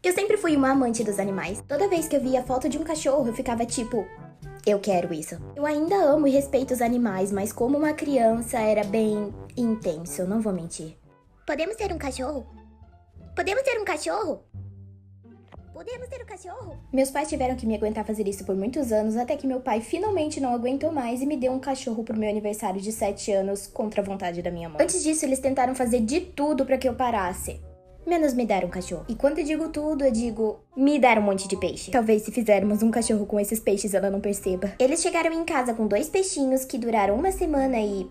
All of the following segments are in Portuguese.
Eu sempre fui uma amante dos animais. Toda vez que eu via foto de um cachorro, eu ficava tipo, eu quero isso. Eu ainda amo e respeito os animais, mas como uma criança era bem intenso, eu não vou mentir. Podemos ter um cachorro? Podemos ter um cachorro? Podemos ter um cachorro? Meus pais tiveram que me aguentar fazer isso por muitos anos, até que meu pai finalmente não aguentou mais e me deu um cachorro pro meu aniversário de 7 anos, contra a vontade da minha mãe. Antes disso, eles tentaram fazer de tudo pra que eu parasse, menos me dar um cachorro. E quando eu digo tudo, eu digo me dar um monte de peixe. Talvez se fizermos um cachorro com esses peixes, ela não perceba. Eles chegaram em casa com 2 peixinhos que duraram uma semana e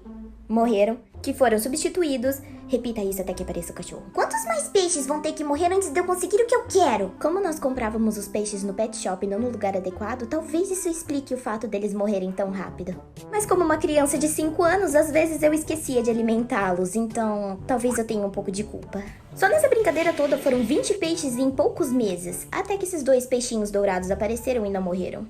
morreram, que foram substituídos. Repita isso até que apareça o cachorro. Quantos mais peixes vão ter que morrer antes de eu conseguir o que eu quero? Como nós comprávamos os peixes no pet shop e não no lugar adequado, talvez isso explique o fato deles morrerem tão rápido. Mas como uma criança de 5 anos, às vezes eu esquecia de alimentá-los, então talvez eu tenha um pouco de culpa. Só nessa brincadeira toda foram 20 peixes em poucos meses, até que esses 2 peixinhos dourados apareceram e não morreram.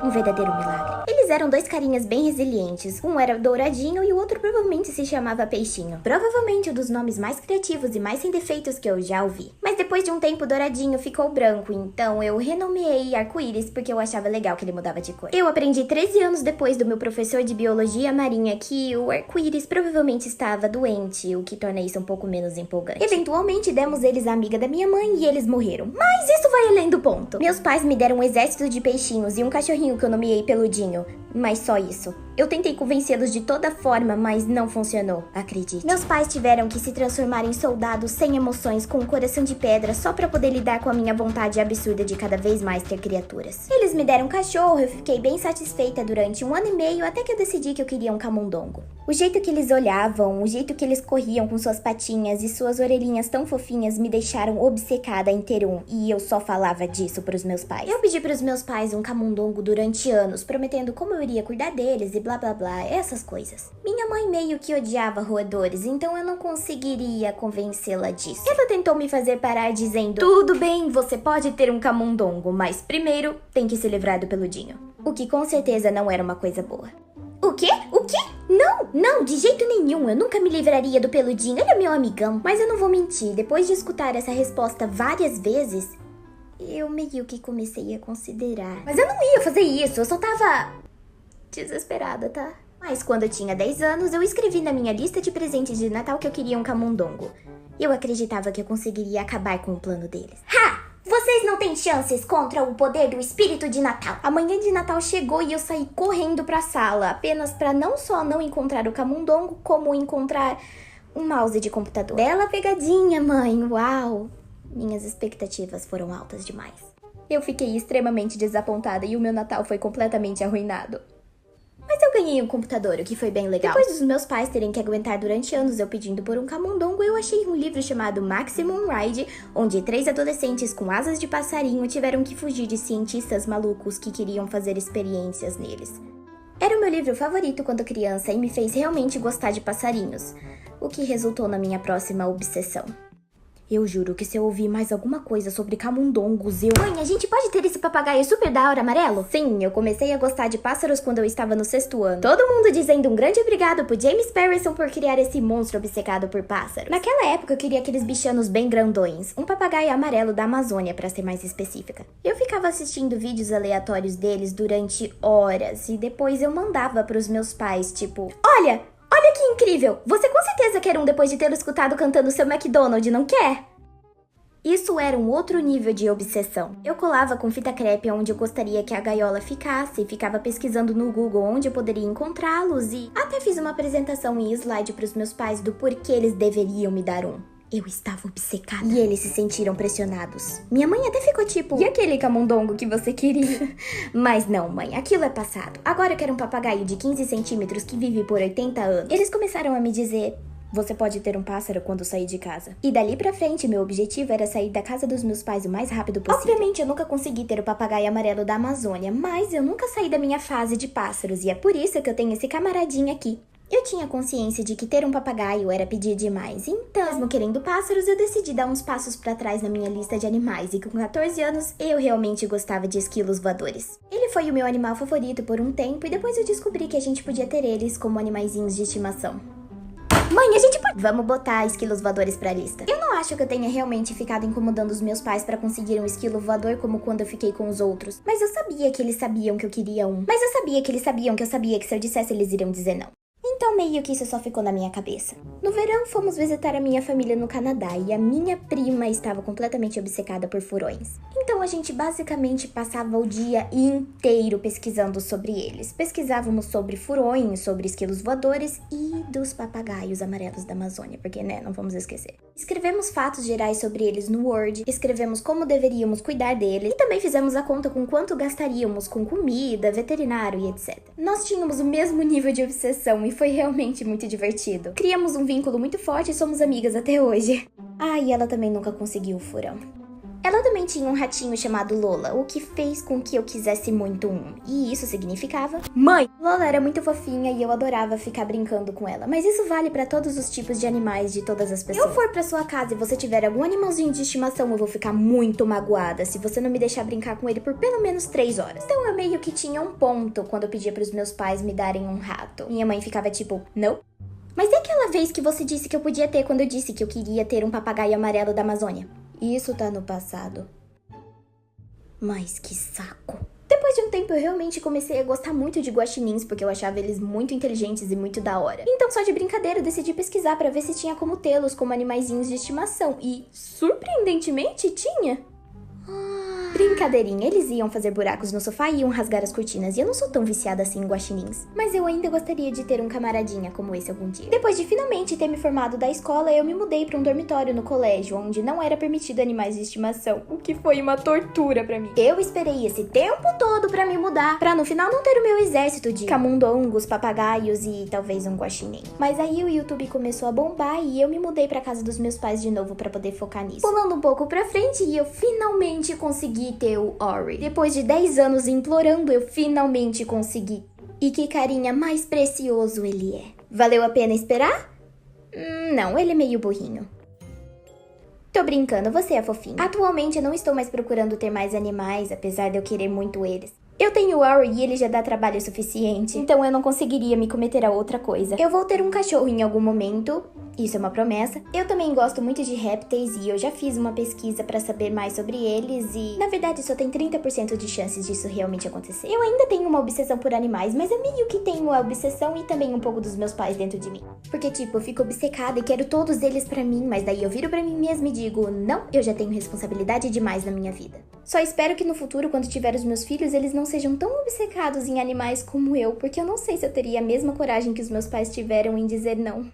Um verdadeiro milagre. Eles eram 2 carinhas bem resilientes. Um era douradinho e o outro provavelmente se chamava Peixinho. Provavelmente um dos nomes mais criativos e mais sem defeitos que eu já ouvi. Mas depois de um tempo, douradinho ficou branco, então eu renomeei arco-íris porque eu achava legal que ele mudava de cor. Eu aprendi 13 anos depois do meu professor de biologia marinha que o arco-íris provavelmente estava doente, o que torna isso um pouco menos empolgante. Eventualmente demos eles à amiga da minha mãe e eles morreram. Mas isso vai além do ponto. Meus pais me deram um exército de peixinhos e um cachorrinho que eu nomeei Peludinho, mas só isso. Eu tentei convencê-los de toda forma, mas não funcionou, acredite. Meus pais tiveram que se transformar em soldados sem emoções, com um coração de pedra, só pra poder lidar com a minha vontade absurda de cada vez mais ter criaturas. Eles me deram um cachorro, eu fiquei bem satisfeita durante 1 ano e meio, até que eu decidi que eu queria um camundongo. O jeito que eles olhavam, o jeito que eles corriam com suas patinhas e suas orelhinhas tão fofinhas me deixaram obcecada em ter um, e eu só falava disso pros meus pais. Eu pedi pros meus pais um camundongo durante anos, prometendo como eu iria cuidar deles e blá blá blá, essas coisas. Minha mãe meio que odiava roedores, então eu não conseguiria convencê-la disso. Ela tentou me fazer parar dizendo, tudo bem, você pode ter um camundongo, mas primeiro tem que se livrar do peludinho. O que com certeza não era uma coisa boa. O quê? O quê? Não, de jeito nenhum, eu nunca me livraria do peludinho, ele é meu amigão. Mas eu não vou mentir, depois de escutar essa resposta várias vezes, eu meio que comecei a considerar. Mas eu não ia fazer isso, eu só tava desesperada, tá? Mas quando eu tinha 10 anos, eu escrevi na minha lista de presentes de Natal que eu queria um camundongo. Eu acreditava que eu conseguiria acabar com o plano deles. Ha! Vocês não têm chances contra o poder do espírito de Natal. A manhã de Natal chegou e eu saí correndo pra sala, apenas pra não só não encontrar o camundongo, como encontrar um mouse de computador. Bela pegadinha, mãe, uau! Minhas expectativas foram altas demais. Eu fiquei extremamente desapontada e o meu Natal foi completamente arruinado. Mas eu ganhei um computador, o que foi bem legal. Depois dos meus pais terem que aguentar durante anos eu pedindo por um camundongo, eu achei um livro chamado Maximum Ride, onde 3 adolescentes com asas de passarinho tiveram que fugir de cientistas malucos que queriam fazer experiências neles. Era o meu livro favorito quando criança e me fez realmente gostar de passarinhos, o que resultou na minha próxima obsessão. Eu juro que se eu ouvir mais alguma coisa sobre camundongos, Mãe, a gente pode ter esse papagaio super da hora amarelo? Sim, eu comecei a gostar de pássaros quando eu estava no 6º ano. Todo mundo dizendo um grande obrigado pro James Patterson por criar esse monstro obcecado por pássaros. Naquela época eu queria aqueles bichanos bem grandões, um papagaio amarelo da Amazônia pra ser mais específica. Eu ficava assistindo vídeos aleatórios deles durante horas e depois eu mandava pros meus pais, tipo, Olha que incrível! Você com certeza quer um depois de tê-lo escutado cantando seu McDonald's, não quer? Isso era um outro nível de obsessão. Eu colava com fita crepe onde eu gostaria que a gaiola ficasse, ficava pesquisando no Google onde eu poderia encontrá-los e até fiz uma apresentação em slide para os meus pais do porquê eles deveriam me dar um. Eu estava obcecada. E eles se sentiram pressionados. Minha mãe até ficou tipo, e aquele camundongo que você queria? Mas não, mãe, aquilo é passado. Agora eu quero um papagaio de 15 centímetros que vive por 80 anos. Eles começaram a me dizer, você pode ter um pássaro quando sair de casa. E dali pra frente, meu objetivo era sair da casa dos meus pais o mais rápido possível. Obviamente, eu nunca consegui ter o papagaio amarelo da Amazônia, mas eu nunca saí da minha fase de pássaros, e é por isso que eu tenho esse camaradinho aqui. Eu tinha consciência de que ter um papagaio era pedir demais, então, mesmo querendo pássaros, eu decidi dar uns passos pra trás na minha lista de animais, e com 14 anos, eu realmente gostava de esquilos voadores. Ele foi o meu animal favorito por um tempo, e depois eu descobri que a gente podia ter eles como animaizinhos de estimação. Mãe, a gente pode... Vamos botar esquilos voadores pra lista. Eu não acho que eu tenha realmente ficado incomodando os meus pais pra conseguir um esquilo voador como quando eu fiquei com os outros. Mas eu sabia que eles sabiam que eu queria um. Mas eu sabia que eles sabiam que eu sabia que se eu dissesse eles iriam dizer não. Então meio que isso só ficou na minha cabeça. No verão fomos visitar a minha família no Canadá e a minha prima estava completamente obcecada por furões. Então a gente basicamente passava o dia inteiro pesquisando sobre eles. Pesquisávamos sobre furões, sobre esquilos voadores e dos papagaios amarelos da Amazônia, porque né, não vamos esquecer. Escrevemos fatos gerais sobre eles no Word, escrevemos como deveríamos cuidar deles e também fizemos a conta com quanto gastaríamos com comida, veterinário e etc. Nós tínhamos o mesmo nível de obsessão e foi realmente muito divertido. Criamos um vínculo muito forte e somos amigas até hoje. Ah, e ela também nunca conseguiu o furão. Ela também tinha um ratinho chamado Lola, o que fez com que eu quisesse muito um. E isso significava... Mãe! Lola era muito fofinha e eu adorava ficar brincando com ela. Mas isso vale pra todos os tipos de animais de todas as pessoas. Se eu for pra sua casa e você tiver algum animalzinho de estimação, eu vou ficar muito magoada se você não me deixar brincar com ele por pelo menos 3 horas. Então eu meio que tinha um ponto quando eu pedia pros meus pais me darem um rato. Minha mãe ficava tipo, não. Mas é aquela vez que você disse que eu podia ter quando eu disse que eu queria ter um papagaio amarelo da Amazônia. Isso tá no passado. Mas que saco. Depois de um tempo eu realmente comecei a gostar muito de guaxinins porque eu achava eles muito inteligentes e muito da hora. Então só de brincadeira eu decidi pesquisar pra ver se tinha como tê-los como animaizinhos de estimação. E, surpreendentemente, tinha. Brincadeirinha, eles iam fazer buracos no sofá e iam rasgar as cortinas, e eu não sou tão viciada assim em guaxinins. Mas eu ainda gostaria de ter um camaradinha como esse algum dia. Depois de finalmente ter me formado da escola, eu me mudei para um dormitório no colégio, onde não era permitido animais de estimação, o que foi uma tortura pra mim. Eu esperei esse tempo todo pra me mudar, pra no final não ter o meu exército de camundongos, papagaios e talvez um guaxinim. Mas aí o YouTube começou a bombar e eu me mudei pra casa dos meus pais de novo pra poder focar nisso. Pulando um pouco pra frente, e eu finalmente consegui ter o Ori. Depois de 10 anos implorando, eu finalmente consegui. E que carinha mais precioso ele é. Valeu a pena esperar? Não, ele é meio burrinho. Tô brincando, você é fofinho. Atualmente eu não estou mais procurando ter mais animais, apesar de eu querer muito eles. Eu tenho o Ori e ele já dá trabalho suficiente, então eu não conseguiria me cometer a outra coisa. Eu vou ter um cachorro em algum momento, isso é uma promessa. Eu também gosto muito de répteis e eu já fiz uma pesquisa pra saber mais sobre eles e, na verdade, só tem 30% de chances disso realmente acontecer. Eu ainda tenho uma obsessão por animais, mas eu meio que tenho a obsessão e também um pouco dos meus pais dentro de mim. Porque, tipo, eu fico obcecada e quero todos eles pra mim, mas daí eu viro pra mim mesma e digo, não, eu já tenho responsabilidade demais na minha vida. Só espero que no futuro, quando tiver os meus filhos, eles não sejam tão obcecados em animais como eu, porque eu não sei se eu teria a mesma coragem que os meus pais tiveram em dizer não.